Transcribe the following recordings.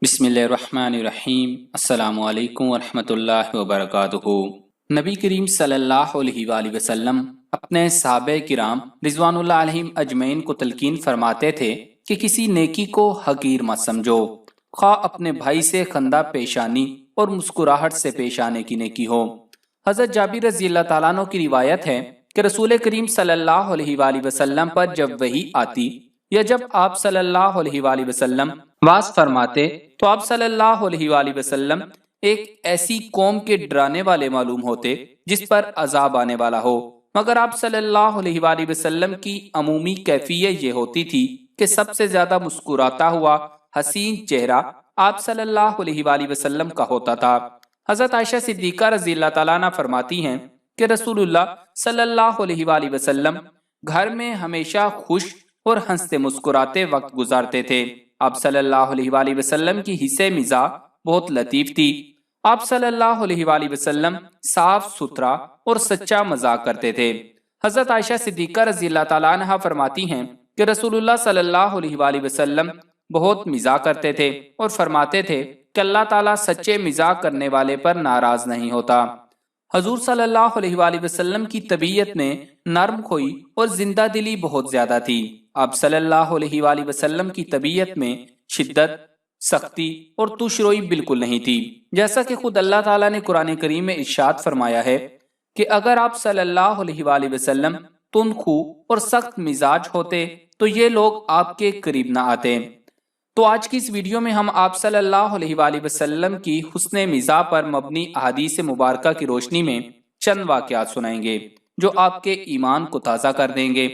बिस्मिल्लाहिर्रहमानिर्रहीम। अस्सलामु अलैकुम वरहमतुल्लाहि वबरकातुहू। नबी करीम सल्लल्लाहु अलैहि वसल्लम अपने सहाबे किराम रिजवानुल्लाह अलैहिम अजमैन को तलकीन फरमाते थे कि किसी नेकी को हकीर मत समझो, खा अपने भाई से खंदा पेशानी और मुस्कुराहट से पेश आने की नेकी हो। हजरत जाबिर रज़ी अल्लाह ताला अन्हु की रिवायत है कि रसूल करीम सल्लल्लाहु अलैहि वसल्लम पर जब वही आती या जब आप सल्लल्लाहु अलैहि वसल्लम वास फरमाते तो आप सल्लल्लाहु अलैहि वसल्लम एक ऐसी कौम के डराने वाले मालूम होते जिस पर अजाब आने वाला हो, मगर आप सल्लल्लाहु अलैहि वसल्लम की अमूमी कैफियत ये होती थी कि सबसे ज्यादा मुस्कुराता हुआ हसीन चेहरा आप सल्लल्लाहु अलैहि वसल्लम का होता था। हजरत आयशा सिद्दीका रज़ी अल्लाह ताला अन्हा फरमाती हैं कि रसूलुल्लाह सल्लल्लाहु अलैहि वसल्लम घर में हमेशा खुश और हंसते मुस्कुराते वक्त गुजारते थे। आप सल्लल्लाहु अलैहि वसल्लम की हिस्से मिजाह बहुत लतीफ थी। आप सल्लल्लाहु अलैहि वसल्लम साफ सुथरा और सच्चा मजाक करते थे। हजरत आयशा सिद्दीका रज़ी अल्लाह ताला अन्हा फरमाती हैं कि रसूलुल्लाह सल्लल्लाहु अलैहि वसल्लम बहुत मिजाह करते थे और फरमाते थे कि अल्लाह ताला सच्चे मिजाह करने वाले पर नाराज नहीं होता। हजूर सल्लल्लाहु अलैहि वसल्लम की तबीयत में नरम खोई और जिंदा दिली बहुत ज्यादा थी। आप सल्लल्लाहु अलैहि वसल्लम की तबीयत में शिद्दत, सख्ती और तुशरोई बिल्कुल नहीं थी। जैसा कि खुद अल्लाह ताला ने कुरान करीम में इरशाद फरमाया है कि अगर आप सल्लल्लाहु अलैहि वसल्लम तुंदखू और सख्त मिजाज होते तो ये लोग आपके करीब ना आते। तो आज की इस वीडियो में हम आप सल्लल्लाहु अलैहि वसल्लम की हुस्ने मिजाज पर मबनी अहादीस मुबारका की रोशनी में चंद वाक़यात सुनाएंगे जो आपके ईमान को ताज़ा कर देंगे।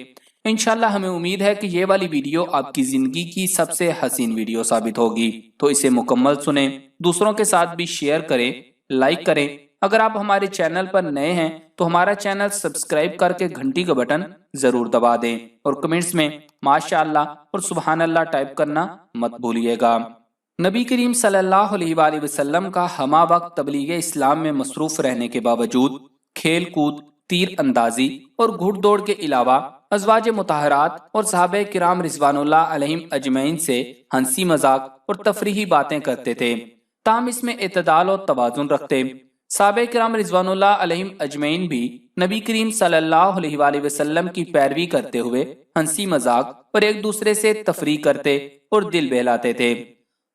इंशाल्लाह हमें उम्मीद है कि ये वाली वीडियो आपकी जिंदगी की सबसे हसीन वीडियो साबित होगी, तो इसे मुकम्मल सुने, दूसरों के साथ भी शेयर करें, लाइक करें। अगर आप हमारे चैनल पर नए हैं तो हमारा चैनल सब्सक्राइब करके घंटी का बटन जरूर दबा दें और कमेंट्स में माशाअल्लाह और सुभान अल्लाह टाइप करना मत भूलिएगा। नबी करीम सल्लल्लाहु अलैहि वसल्लम का हमा वक्त तबलीग इस्लाम में मसरूफ रहने के बावजूद खेल कूद, तीर अंदाजी और घुड़दौड़ के अलावा अज़वाज मुताहरात और सहाबे किराम रिज़वानुल्लाह अलैहिम अजमैन से हंसी मजाक और तफरीही बातें करते थे, ताम इसमें इत्तदाल और तवाज़ुन रखते। सहाबे किराम रिज़वानुल्लाह अलैहिम अजमैन भी नबी करीम सल्लल्लाहु अलैहि वसल्लम की पैरवी करते हुए हंसी मजाक और एक दूसरे से तफरीह करते और दिल बहलाते थे।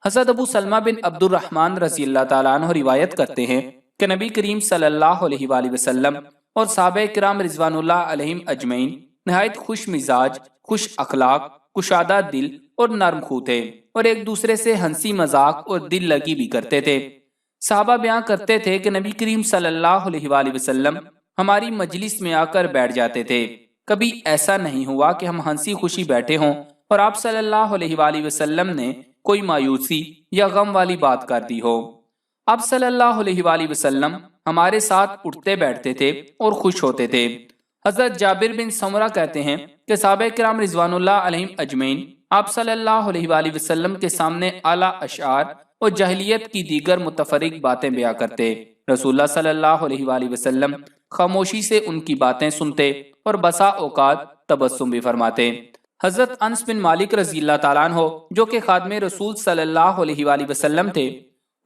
हज़रत अबू सलमा बिन अब्दुर्रहमान रज़ी अल्लाह ताला अन्हु रिवायत करते हैं कि नबी करीम सल्लल्लाहु अलैहि वसल्लम और सहाबे किराम रिज़वानुल्लाह अलैहिम अजमैन नहायत खुश मिजाज, खुश अखलाक, कुशादा दिल और नरम खू थे और एक दूसरे से हंसी मजाक और दिल लगी भी करते थे। सहाबा बयां करते थे कि नबी करीम सल्लल्लाहु अलैहि वसल्लम हमारी मजलिस में आकर बैठ जाते थे। कभी ऐसा नहीं हुआ कि हम हंसी खुशी बैठे हों और आप सल्लल्लाहु अलैहि वसल्लम ने कोई मायूसी या गम वाली बात कर दी हो। आप सल्लल्लाहु अलैहि वसल्लम हमारे साथ उठते बैठते थे और खुश होते थे। हजरत जाबिर बिन समरा कहते हैं कि सहाबे किराम रिज़वानुल्लाह अलैहिम अजमैन आप सल्लल्लाहु अलैहि वसल्लम के सामने आला अशआर और जahiliयत की दीगर मुतफरिक बातें बयां करते। रसूलुल्लाह सल्लल्लाहु अलैहि वसल्लम खामोशी से उनकी बातें सुनते और बसा औकात तबस्सुम भी फरमाते। हजरत अनस बिन मालिक रज़ी अल्लाह ताला अन्हु जो कि खादमे रसूल सल्लल्लाहु अलैहि वसल्लम थे,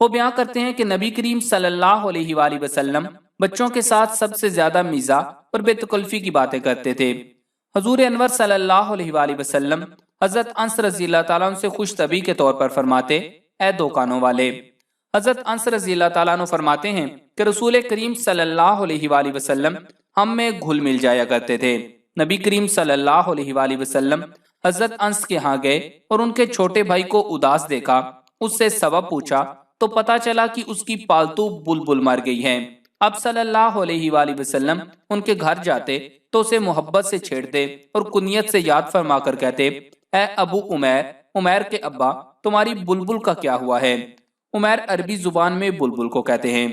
वो बयां करते हैं कि नबी करीम सल्लल्लाहु अलैहि वसल्लम बच्चों के साथ सबसे ज्यादा मिजाह और बेतकल्फी की बातें करते थे। हजूर अनवर सल्लल्लाहु अलैहि वसल्लम हजरत अंस रज़ी अल्लाह ताला अन्हु से खुश तबी के तौर पर फरमाते, ऐ दो कानों वाले। हजरत अंस रज़ी अल्लाह ताला अन्हु फरमाते हैं कि रसूल करीम सल्लल्लाहु अलैहि वसल्लम हम में घुल मिल जाया करते थे। नबी करीम सल्लल्लाहु अलैहि वसल्लम हजरत अंस के यहाँ गए और उनके छोटे भाई को उदास देखा। उससे सबब पूछा तो पता चला कि उसकी पालतू बुलबुल मर गई है। अब सल्लल्लाहु अलैहि वसल्लम उनके घर जाते तो उसे मोहब्बत से छेड़ते और कुनियत से याद फरमा कर कहते, ऐ अबू उमैर, उमैर के अब्बा, तुम्हारी बुलबुल का क्या हुआ है। उमैर अरबी जुबान में बुलबुल को कहते हैं।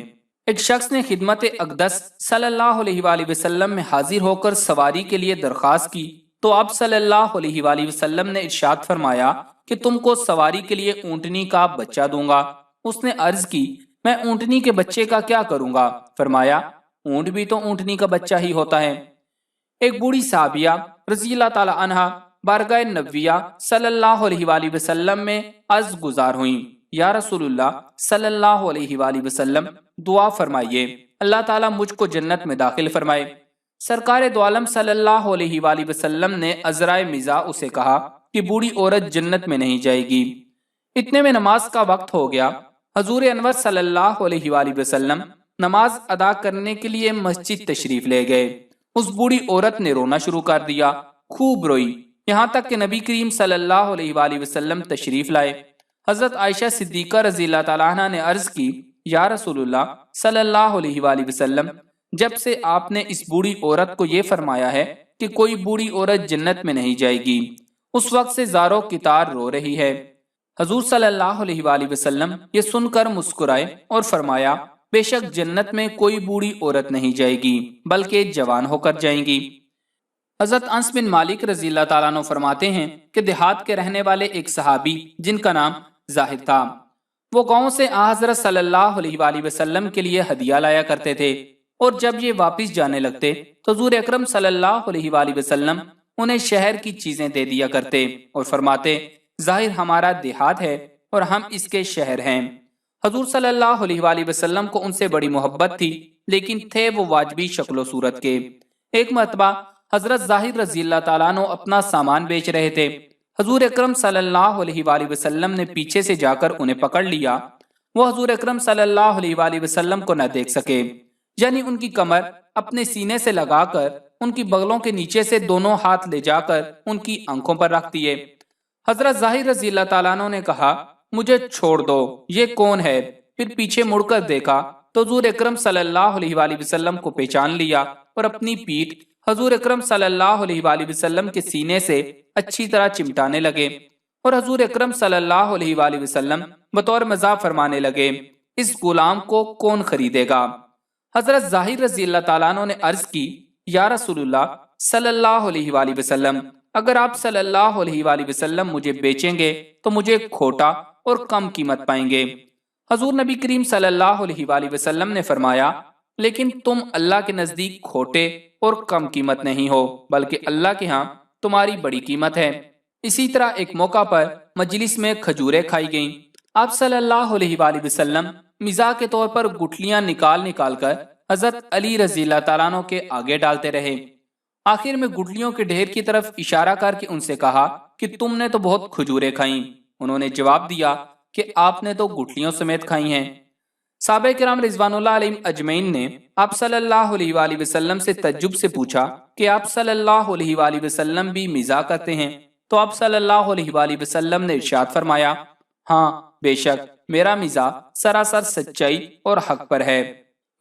एक शख्स ने खिदमत अक़दस सल्लल्लाहु अलैहि वसल्लम में हाजिर होकर सवारी के लिए दरखास्त की तो आप सल्लल्लाहु अलैहि वसल्लम ने इरशाद फरमाया कि तुमको सवारी के लिए ऊंटनी का बच्चा दूंगा। उसने अर्ज की, मैं ऊंटनी के बच्चे का क्या करूंगा। फरमाया, ऊंट भी तो ऊंटनी का बच्चा ही होता है। एक बूढ़ी साहबिया रज़ी अल्लाह ताला अन्हा बारगाह नबविया सल्लल्लाहु अलैहि वसल्लम में अर्ज गुजार हुई یا رسول اللہ صلی اللہ علیہ وآلہ وسلم دعا فرمائیے، اللہ تعالیٰ مجھ کو جنت میں داخل فرمائے۔ سرکار دو عالم صلی اللہ علیہ وآلہ وسلم نے عذرائے مزاح اسے کہا کہ بوڑھی عورت جنت میں نہیں جائے گی۔ اتنے میں نماز کا وقت ہو گیا۔ حضور انور صلی اللہ علیہ وآلہ وسلم نماز ادا کرنے کے لیے مسجد تشریف لے گئے۔ اس بوڑھی عورت نے رونا شروع کر دیا، خوب روئی، یہاں تک کہ نبی کریم صلی اللہ علیہ وآلہ وسلم تشریف لائے۔ حضرت عائشہ صدیقہ رضی اللہ تعالیٰ عنہ نے عرض کی، یا رسول اللہ صلی اللہ علیہ وآلہ وسلم، جب سے آپ نے اس بوڑھی عورت کو یہ فرمایا ہے کہ کوئی بوڑھی عورت جنت میں نہیں جائے گی، اس وقت سے زاروں کی تار رو رہی ہے۔ حضور صلی اللہ علیہ وآلہ وسلم یہ سن کر مسکرائے اور فرمایا، بے شک جنت میں کوئی بوڑھی عورت نہیں جائے گی بلکہ جوان ہو کر جائیں گی۔ حضرت انس بن مالک رضی اللہ تعالیٰ عنہ فرماتے ہیں کہ دیہات کے رہنے والے ایک صحابی جن کا نام زاہد تھا، وہ گاؤں سے حضرت صلی اللہ علیہ وآلہ وسلم کے لیے ہدیہ لایا کرتے تھے، اور جب یہ واپس جانے لگتے تو حضور اکرم صلی اللہ علیہ وآلہ وسلم انہیں شہر کی چیزیں دے دیا کرتے اور فرماتے، ظاہر ہمارا دیہات ہے اور ہم اس کے شہر ہیں۔ حضور صلی اللہ علیہ وآلہ وسلم کو ان سے بڑی محبت تھی، لیکن تھے وہ واجبی شکل و صورت کے۔ ایک مرتبہ حضرت ظاہر رضی اللہ تعالیٰ عنہ اپنا سامان بیچ رہے تھے۔ حضور اکرم صلی اللہ علیہ وآلہ وسلم نے پیچھے سے جا کر انہیں پکڑ لیا۔ وہ حضور اکرم صلی اللہ علیہ وآلہ وسلم کو نہ دیکھ سکے، یعنی ان کی کمر اپنے سینے سے لگا کر ان کی بغلوں کے نیچے سے دونوں ہاتھ لے جا کر ان کی آنکھوں پر رکھ دیے۔ حضرت ظاہر رضی اللہ تعالیٰ عنہ نے کہا، مجھے چھوڑ دو، یہ کون ہے؟ پھر پیچھے مڑ کر دیکھا تو حضور اکرم صلی اللہ علیہ وآلہ وسلم کو پہچان لیا اور اپنی پیٹھ حضور اکرم صلی اللہ علیہ وآلہ وسلم کے سینے سے اچھی طرح چمٹانے لگے، اور حضور اکرم صلی اللہ علیہ وآلہ وسلم بطور مزاح فرمانے لگے، اس غلام کو کون خریدے گا؟ حضرت ظاہر رضی اللہ تعالیٰ عنہ نے عرض کی، یا رسول اللہ صلی اللہ علیہ وآلہ وسلم، اگر آپ صلی اللہ علیہ وآلہ وسلم مجھے بیچیں گے تو مجھے کھوٹا اور کم قیمت پائیں گے۔ حضور نبی کریم صلی اللہ علیہ وآلہ وسلم نے فرمایا، لیکن تم اللہ کے نزدیک کھوٹے اور کم قیمت نہیں ہو، بلکہ اللہ کے ہاں تمہاری بڑی قیمت ہے۔ اسی طرح ایک موقع پر مجلس میں کھجوریں کھائی گئیں۔ آپ صلی اللہ علیہ وآلہ وسلم مزاح کے طور پر گٹھلیاں نکال کر حضرت علی رضی اللہ تعالیٰ عنہ کے آگے ڈالتے رہے۔ آخر میں گٹھلیوں کے ڈھیر کی طرف اشارہ کر کے ان سے کہا کہ تم نے تو بہت کھجوریں کھائیں۔ انہوں نے جواب دیا کہ آپ نے تو گٹھلیوں سمیت کھائی ہیں۔ صحابہ کرام رضوان اللہ علیہم اجمعین نے آپ صلی اللہ علیہ وآلہ وسلم سے تعجب سے پوچھا کہ آپ صلی اللہ علیہ وآلہ وسلم بھی مزاح کرتے ہیں؟ تو آپ صلی اللہ علیہ وآلہ وسلم نے ارشاد فرمایا، ہاں بے شک میرا مزاح سراسر سچائی اور حق پر ہے۔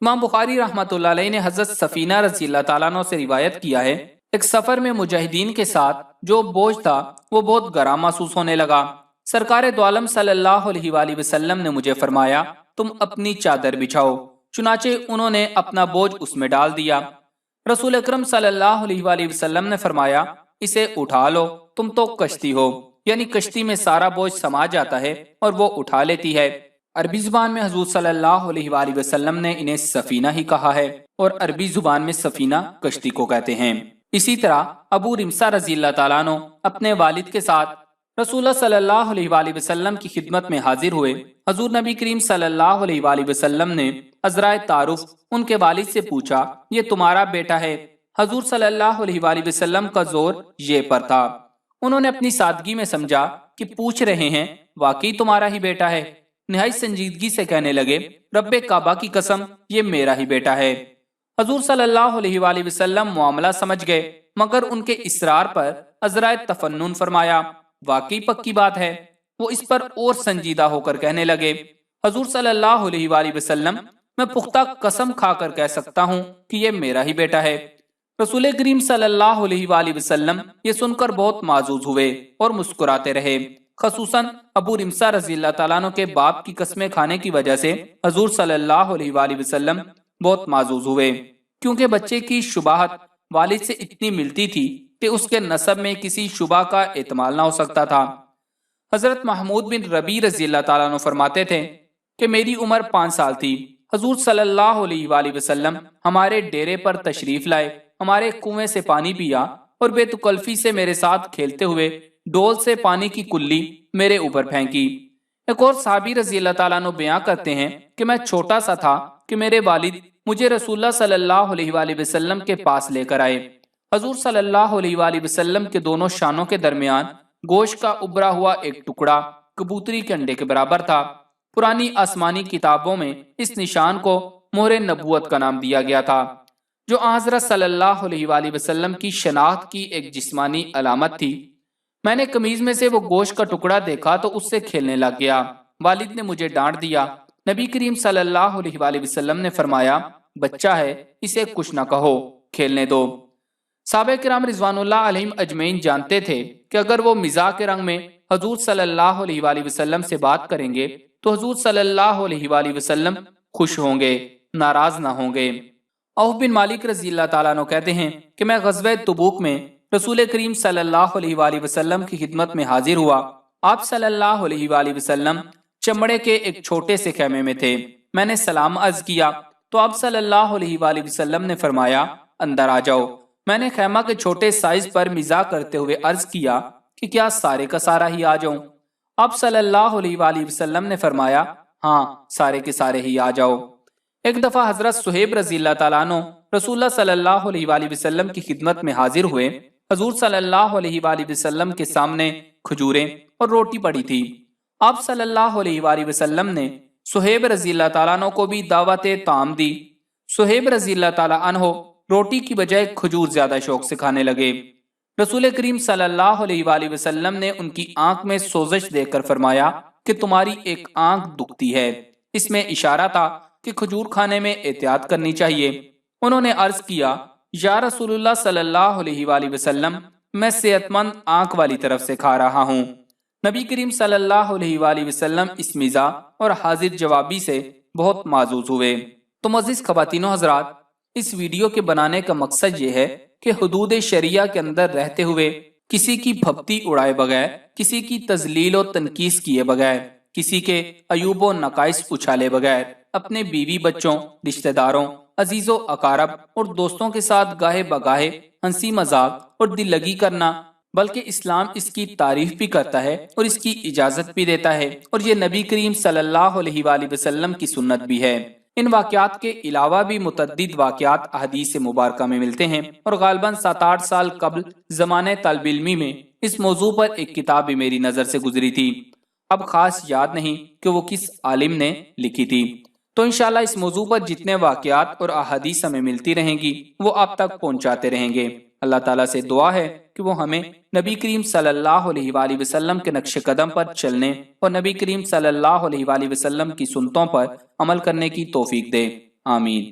امام بخاری رحمۃ اللہ علیہ نے حضرت سفینہ رضی اللہ تعالیٰ عنہ سے روایت کیا ہے، ایک سفر میں مجاہدین کے ساتھ جو بوجھ تھا وہ بہت گراں محسوس ہونے لگا۔ سرکار دو عالم صلی اللہ علیہ وآلہ وسلم نے مجھے فرمایا، تم اپنی چادر بچھاؤ، چنانچہ انہوں نے اپنا بوجھ اس میں ڈال دیا۔ رسول اکرم صلی اللہ علیہ وآلہ وسلم نے فرمایا، اسے اٹھا لو، تم تو کشتی ہو، یعنی کشتی میں سارا بوجھ سما جاتا ہے اور وہ اٹھا لیتی ہے۔ عربی زبان میں حضور صلی اللہ علیہ وآلہ وسلم نے انہیں سفینہ ہی کہا ہے، اور عربی زبان میں سفینہ کشتی کو کہتے ہیں۔ اسی طرح ابو رمسا رضی اللہ تعالیٰ عنہ اپنے والد کے ساتھ رسول اللہ صلی اللہ علیہ وآلہ وسلم کی خدمت میں حاضر ہوئے۔ حضور نبی کریم صلی اللہ علیہ وآلہ وسلم نے عذرائے تعارف ان کے والد سے پوچھا، یہ تمہارا بیٹا ہے؟ حضور صلی اللہ علیہ وآلہ وسلم کا زور یہ پر تھا۔ انہوں نے اپنی سادگی میں سمجھا کہ پوچھ رہے ہیں واقعی تمہارا ہی بیٹا ہے۔ نہایت سنجیدگی سے کہنے لگے، رب کعبہ کی قسم یہ میرا ہی بیٹا ہے۔ حضور صلی اللہ علیہ وآلہ وسلم معاملہ سمجھ گئے، مگر ان کے اصرار پر عذرائے تفنن فرمایا، واقعی پکی بات ہے۔ وہ اس پر اور سنجیدہ ہو کر کہنے لگے، حضور صلی اللہ علیہ وآلہ وسلم، میں پختہ قسم کھا کر کہہ سکتا ہوں کہ یہ میرا ہی بیٹا ہے۔ رسول کریم صلی اللہ علیہ وآلہ وسلم یہ سن کر بہت معزوز ہوئے اور مسکراتے رہے۔ خصوصاً ابو رمسا رضی اللہ تعالیٰ عنہ کے باپ کی قسمیں کھانے کی وجہ سے حضور صلی اللہ علیہ وآلہ وسلم بہت معزوز ہوئے، کیونکہ بچے کی شباہت والد سے اتنی ملتی تھی کہ اس کے نسب میں کسی شبہ کا احتمال نہ ہو سکتا تھا۔ حضرت محمود بن ربیع رضی اللہ تعالیٰ عنہ فرماتے تھے کہ میری عمر 5 سال تھی، حضور صلی اللہ علیہ وآلہ وسلم ہمارے ڈیرے پر تشریف لائے، ہمارے کنویں سے پانی پیا اور بے تکلفی سے میرے ساتھ کھیلتے ہوئے ڈول سے پانی کی کلی میرے اوپر پھینکی۔ एक और साहबी रजी अल्लाह ताला अन्हु बयां करते हैं कि मैं छोटा सा था कि मेरे वालिद मुझे रसूलुल्लाह सल्लल्लाहु अलैहि वसल्लम के पास लेकर आए। हजूर सल्लल्लाहु अलैहि वसल्लम के दोनों शानों के दरमियान गोश्त का उबरा हुआ एक टुकड़ा कबूतरी के अंडे के बराबर था। पुरानी आसमानी किताबों में इस निशान को मोहरे नबूवत का नाम दिया गया था, जो हज़रत सल्लल्लाहु अलैहि वसल्लम की शनाख्त की एक जिस्मानी अलामत थी। मैंने कमीज में से वो गोश्त का टुकड़ा देखा तो उससे खेलने लग गया। वालिद ने मुझे डांट दिया। नबी करीम सल्लल्लाहु अलैहि वसल्लम ने फरमाया, बच्चा है, इसे कुछ न कहो, खेलने दो। सहाबा किराम रिजवानुल्लाह अलैहिम अजमईन जानते थे कि अगर वो मिजाह के रंग में हजूर सल्लल्लाहु अलैहि वसल्लम से बात करेंगे तो हजूर सल्लल्लाहु अलैहि वसल्लम खुश होंगे, नाराज ना होंगे। औफ बिन मालिक रजी अल्लाह ताला अन्हु कहते हैं कि मैं ग़ज़वा तबूक में रसूल करीम सल्लल्लाहु अलैहि वसल्लम की खिदमत में हाजिर हुआ। आप सल्लल्लाहु अलैहि वसल्लम चमड़े के एक छोटे से खेमे में थे। मैंने सलाम अर्ज किया तो आप सल्लल्लाहु अलैहि वसल्लम ने फरमाया, अंदर आ जाओ। मैंने खेमा के छोटे साइज पर मिजाह करते हुए अर्ज किया कि क्या सारे का सारा ही आ जाऊं? आप सल्लल्लाहु अलैहि वसल्लम ने फरमाया, हाँ, सारे के सारे ही आ जाओ। एक दफा हजरत सुहेब रजी अल्लाह ताला अन्हु रसूलुल्लाह सल्लल्लाहु अलैहि वसल्लम की खिदमत में हाजिर हुए। हजूर सल्लल्लाहु अलैहि वसल्लम के सामने खजूरें और रोटी पड़ी थी। आप सल्लल्लाहु अलैहि वसल्लम ने सुहेब रजी अल्लाह ताला अन्हु को भी दावत ताम दी। सुहेब रजी अल्लाह ताला अन्हु रोटी की बजाय खजूर ज्यादा शौक से खाने लगे। रसूल करीम सल्लल्लाहु अलैहि वसल्लम ने उनकी आंख में सोजश देखकर फरमाया कि तुम्हारी एक आंख दुखती है। इसमें इशारा था कि खजूर खाने में एहतियात करनी चाहिए। उन्होंने अर्ज किया, या रसूलुल्लाह सल्लल्लाहु अलैहि वसल्लम, मैं सेहतमंद आंख वाली तरफ से खा रहा हूँ। नबी करीम सल्लल्लाहु अलैहि वसल्लम इस मिजाह और हाजिर जवाबी से बहुत माजूज हुए। तो मुअज़्ज़िज़ ख़वातीनो हज़रात, इस वीडियो के बनाने का मकसद ये है कि हुदूद शरिया के अंदर रहते हुए किसी की भक्ति उड़ाए बगैर, किसी की तजलील और तनकीस किए बगैर, किसी के अयूब व नकाइस उछाले बगैर अपने बीवी बच्चों, रिश्तेदारों, अजीजों, अकारब और दोस्तों के साथ गाहे बगाहे हंसी मजाक और दिल लगी करना, बल्कि इस्लाम इसकी तारीफ भी करता है और इसकी इजाजत भी देता है, और ये नबी करीम सल्लल्लाहु अलैहि वसल्लम की सुन्नत भी है। इन वाक़यात के अलावा भी मुतअद्दिद वाक़यात अहदीस मुबारका में मिलते हैं, और गालबन 7-8 साल कबल ज़माने तलब इल्मी में इस मौजू पर एक किताब भी मेरी नज़र से गुजरी थी। अब खास याद नहीं कि वो किस आलिम ने लिखी थी। तो इंशाल्लाह इस मौजू पर जितने वाक़यात और अहादीस हमें मिलती रहेंगी वो आप तक पहुँचाते रहेंगे। अल्लाह ताला से दुआ है कि वो हमें नबी करीम सल्लल्लाहु अलैहि वसल्लम के नक्श कदम पर चलने और नबी करीम सल्लल्लाहु अलैहि वसल्लम की सुन्नतों पर अमल करने की तौफीक दे। आमीन।